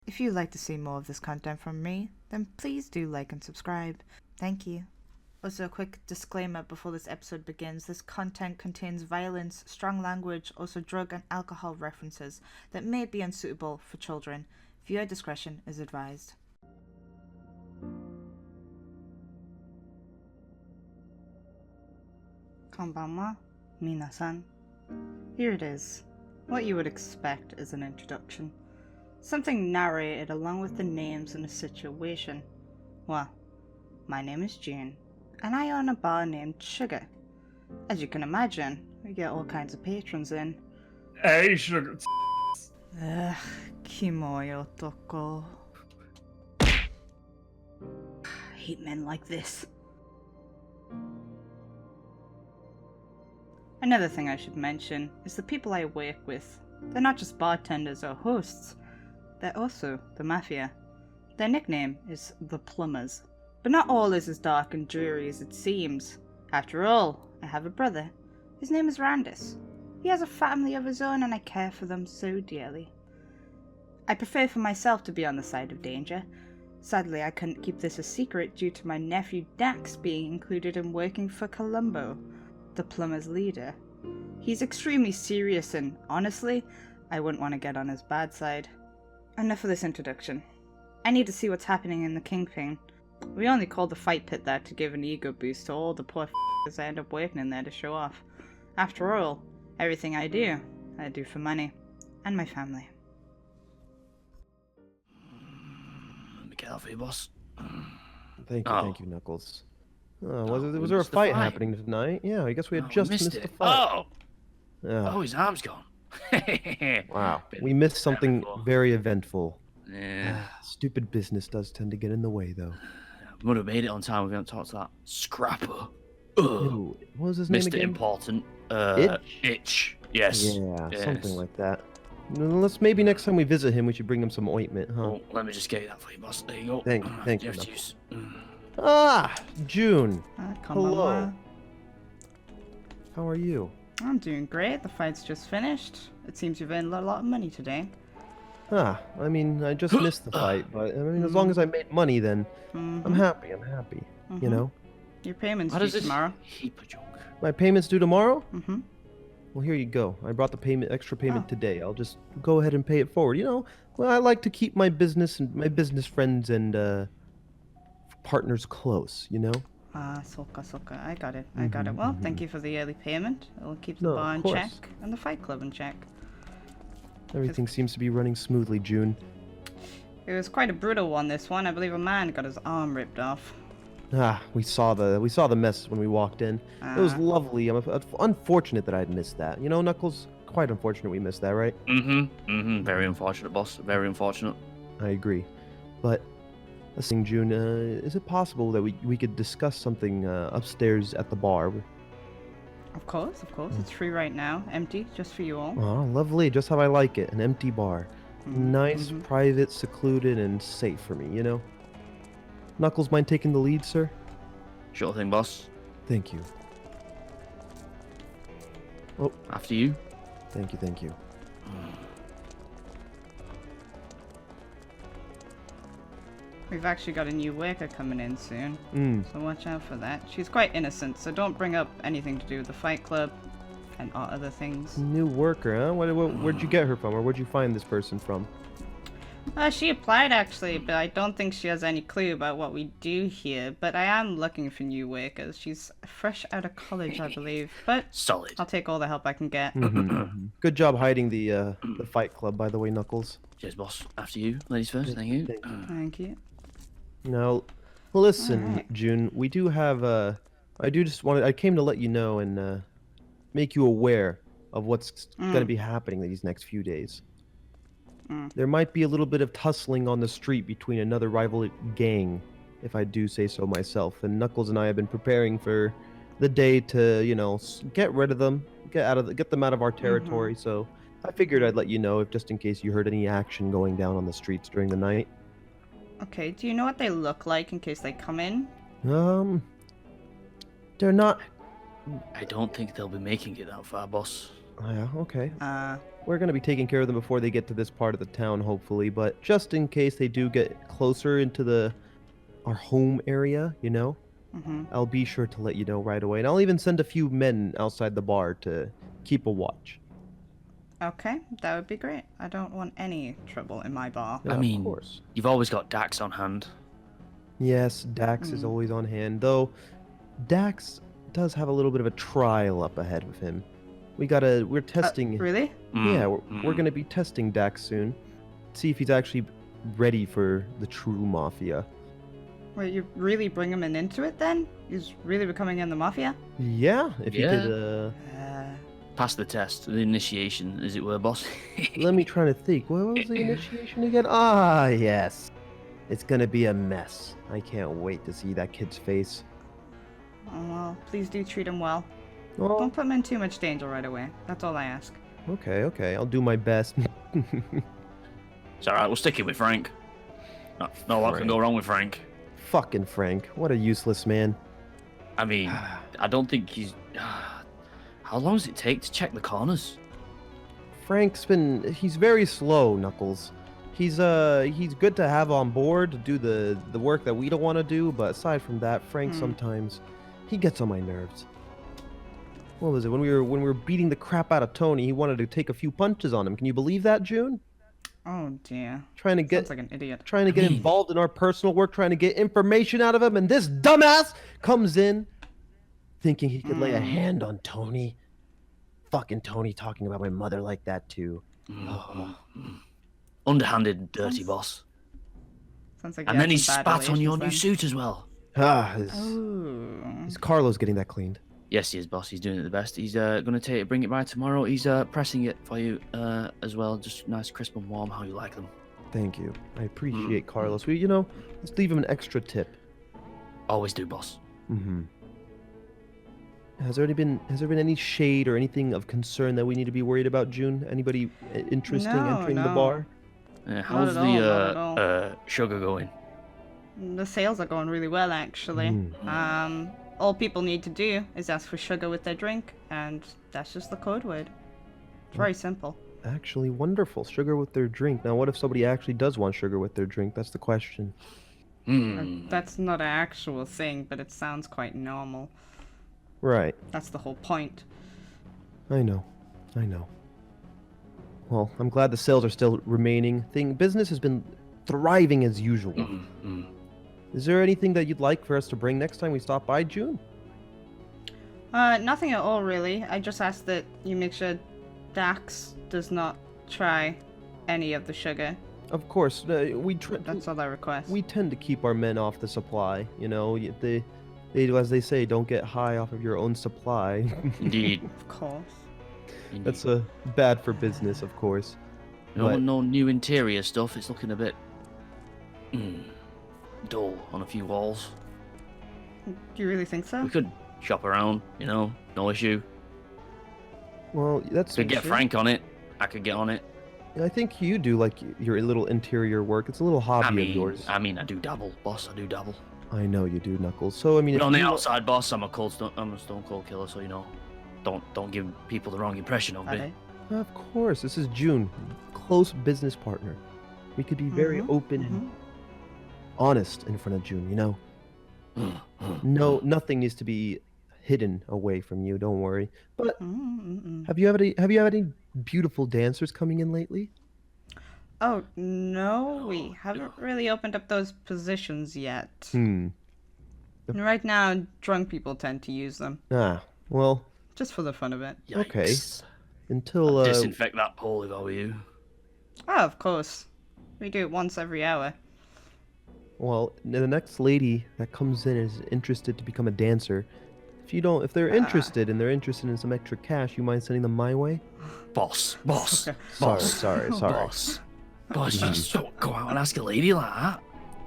If you'd like to see more of this content from me, then please do like and subscribe. Thank you. Also, a quick disclaimer before this episode begins. This content contains violence, strong language, also drug and alcohol references that may be unsuitable for children. Viewer discretion is advised. Konbanwa, minasan. Here it is. What you would expect as an introduction. Something narrated along with the names in a situation. Well, my name is June, and I own a bar named Sugar. As you can imagine, we get all kinds of patrons in. Hey, Sugar. Ugh, kimoy otoko. I hate men like this. Another thing I should mention is the people I work with. They're not just bartenders or hosts, they're also the mafia. Their nickname is the Plumbers. But not all is as dark and dreary as it seems. After all, I have a brother. His name is Randus. He has a family of his own and I care for them so dearly. I prefer for myself to be on the side of danger. Sadly, I couldn't keep this a secret due to my nephew Dax being included in working for Columbo, the Plumber's leader. He's extremely serious and, honestly, I wouldn't want to get on his bad side. Enough of this introduction. I need to see what's happening in the Kingpin. We only called the fight pit that to give an ego boost to all the poor f***ers I end up working in there to show off. After all, everything I do for money. And my family. Let me get that for you, boss. Thank you, Knuckles. Was there a fight happening tonight? Yeah, I guess we had just missed the fight. Oh, his arm's gone. Wow, we missed something very eventful. Yeah. Stupid business does tend to get in the way, though. We would have made it on time. We haven't talked to that scrapper. Ew, what was his name Mr. again? Important. Itch? Yes. Yeah, Yes. something like that. Let's maybe next time we visit him, we should bring him some ointment, huh? Oh, let me just get that for you, boss. There you go. Thank you, have to Knuckles. use. Ah, June. Hello. How are you? I'm doing great. The fight's just finished. It seems you've earned a lot of money today. I mean, I just missed the fight, but I mean, as long as I made money, then I'm happy. You know? Your payment's How due does this tomorrow. heap of junk? My payment's due tomorrow? Mm-hmm. Well, here you go. I brought the extra payment today. I'll just go ahead and pay it forward. You know, well, I like to keep my business and my business friends and partners close, you know? Soka. I got it. Well, thank you for the early payment. It'll keep the No, bar of in course. check and the fight club in check. Everything seems to be running smoothly, June. It was quite a brutal one, this one. I believe a man got his arm ripped off. We saw the mess when we walked in. It was lovely. Unfortunate that I'd missed that. You know, Knuckles, quite unfortunate we missed that, right? Very unfortunate, boss. Very unfortunate. I agree. But, let's see, June, is it possible that we could discuss something upstairs at the bar? Of course. It's free right now. Empty, just for you all. Oh, lovely. Just how I like it. An empty bar. Nice, private, secluded, and safe for me, you know? Knuckles, mind taking the lead, sir? Sure thing, boss. Thank you. Oh, After you. thank you. We've actually got a new worker coming in soon, so watch out for that. She's quite innocent, so don't bring up anything to do with the fight club and other things. New worker, huh? Where'd you get her from, or where'd you find this person from? She applied actually, but I don't think she has any clue about what we do here. But I am looking for new workers. She's fresh out of college, I believe. But Solid. I'll take all the help I can get. Good job hiding the fight club, by the way, Knuckles. Cheers, boss. After you. Ladies first. Thank you. Thank you. Now, listen, Alright. June, we do have I came to let you know and make you aware of what's going to be happening these next few days. There might be a little bit of tussling on the street between another rival gang, if I do say so myself. And Knuckles and I have been preparing for the day to, you know, get rid of them, get them out of our territory. So I figured I'd let you know if just in case you heard any action going down on the streets during the night. Okay, do you know what they look like in case they come in? They're not. I don't think they'll be making it that far, boss. Yeah, okay. Uh, We're gonna be taking care of them before they get to this part of the town, hopefully. But just in case they do get closer into our home area, you know, I'll be sure to let you know right away, and I'll even send a few men outside the bar to keep a watch. okay, that would be great. I don't want any trouble in my bar. Yeah, I mean, of course. you've always got Dax on hand. Yes, Dax is always on hand, though. Dax does have a little bit of a trial up ahead with him. We're testing. Really? Yeah, we're gonna be testing Dax soon. See if he's actually ready for the true mafia. Wait, you really bring him into it then? He's really becoming in the mafia? Yeah, if you Yeah. could, Pass the test, the initiation, as it were, boss. let me try to think. What was the initiation again? Ah, yes. It's gonna be a mess. I can't wait to see that kid's face. Oh, well, please do treat him well. Oh, Don't put him in too much danger right away. That's all I ask. okay. I'll do my best. It's alright, we'll stick it with Frank. No lot can go wrong with Frank. Fucking Frank. What a useless man. I mean, I don't think he's... How long does it take to check the corners? He's very slow, Knuckles. He's good to have on board to do the work that we don't want to do, but aside from that, Frank sometimes he gets on my nerves. What was it? When we were beating the crap out of Tony, he wanted to take a few punches on him. Can you believe that, June? Oh dear. Sounds like an idiot. Trying to get involved in our personal work, trying to get information out of him, and this dumbass comes in thinking he could lay a hand on Tony. Fucking Tony talking about my mother like that too. Underhanded, dirty boss. Sounds like And then he spat on your new suit as well. Is Carlos getting that cleaned? Yes, he is, boss. He's doing it the best. He's gonna bring it by tomorrow. He's pressing it for you as well. Just nice, crisp and warm, how you like them. Thank you. I appreciate Carlos. Let's leave him an extra tip. Always do, boss. Mm-hmm. Has there been any shade or anything of concern that we need to be worried about, June? Anybody interesting entering the bar? How's Not at all. the sugar going? The sales are going really well, actually. All people need to do is ask for sugar with their drink, and that's just the code word. It's very simple. Actually, wonderful. Sugar with their drink. Now, what if somebody actually does want sugar with their drink? That's the question. That's not an actual thing, but it sounds quite normal. Right. That's the whole point. I know. Well, I'm glad the sales are still remaining. Business has been thriving as usual. Is there anything that you'd like for us to bring next time we stop by, June? Nothing at all, really. I just ask that you make sure Dax does not try any of the sugar. Of course. That's all I request. We tend to keep our men off the supply. They, as they say, don't get high off of your own supply. Indeed. Of course. Indeed. That's bad for business, of course. No new interior stuff. It's looking a bit dull on a few walls. Do you really think so? We could shop around, no issue. Well, that's... Could get Frank on it. I could get on it. I think you do like your little interior work. It's a little hobby of yours. I mean, I do dabble, boss. I do dabble. I know you do, Knuckles. So, I mean... But on the outside, boss, I'm a stone cold killer, so, don't give people the wrong impression of me. Of course. This is June. Close business partner. We could be very open and honest in front of June, No, nothing needs to be hidden away from you. Don't worry. But have you had any beautiful dancers coming in lately? Oh, no, we haven't really opened up those positions yet. Right now, drunk people tend to use them. Ah, well... Just for the fun of it. Yikes. Okay. Until, I'd disinfect that pole if I were you. Oh, of course. We do it once every hour. Well, the next lady that comes in is interested to become a dancer. If they're interested and they're interested in some extra cash, you mind sending them my way? Boss. Sorry. Boss, you just don't go out and ask a lady like that.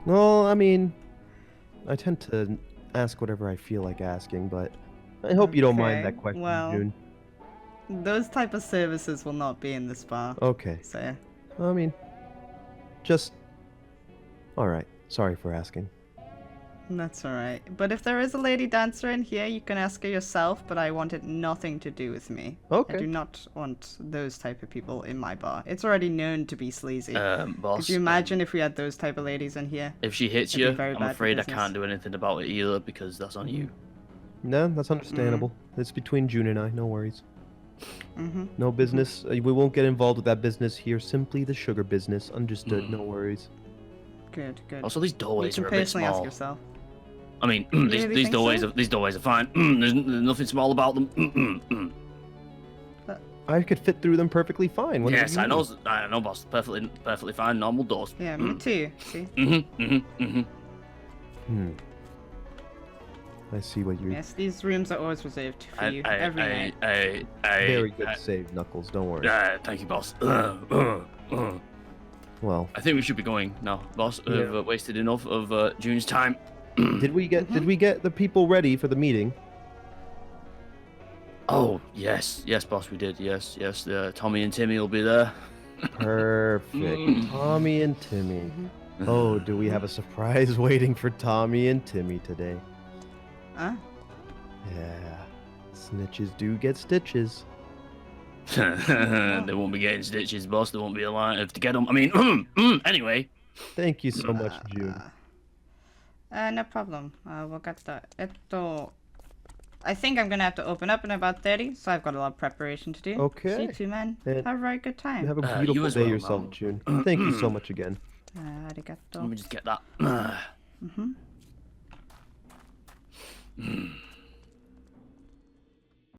Well, I mean, I tend to ask whatever I feel like asking, but I hope you don't mind that question, June. Those type of services will not be in this bar. Okay. So. I mean, just... Alright. Sorry for asking. That's alright. But if there is a lady dancer in here, you can ask her yourself, but I want it nothing to do with me. Okay. I do not want those type of people in my bar. It's already known to be sleazy. Boss. Could you imagine if we had those type of ladies in here? If she hits It'd be you, very I'm bad for afraid I business. can't do anything about it either because that's on you. No, that's understandable. It's between June and I. No worries. Mm-hmm. No business. We won't get involved with that business here. Simply the sugar business. Understood. No worries. Good, good. Also, these You doorways can are a bit personally ask small. yourself. I mean, really these think doorways so? are fine. There's nothing small about them. I could fit through them perfectly fine. What do Yes, you I know, mean? boss. Perfectly fine. Normal doors. Yeah, me too. See? I see what you're. Yes, these rooms are always reserved for you every night. Very good save, Knuckles. Don't worry. Thank you, boss. Well, I think we should be going now, boss. Yeah. We've wasted enough of June's time. did we get the people ready for the meeting? Oh, yes, boss, we did. Yes. Tommy and Timmy will be there. Perfect. Tommy and Timmy. Oh, do we have a surprise waiting for Tommy and Timmy today? Huh? Yeah. Snitches do get stitches. They won't be getting stitches, boss. They won't be alive to get them. I mean, anyway. Thank you so much, June. No problem. We'll get started. I think I'm gonna have to open up in about 30, so I've got a lot of preparation to do. Okay. So you two men, And have a very good time. Have a you beautiful as day well, yourself, Mom. June. Thank you so much again. Arigato. Let me just get that. Mm-hmm.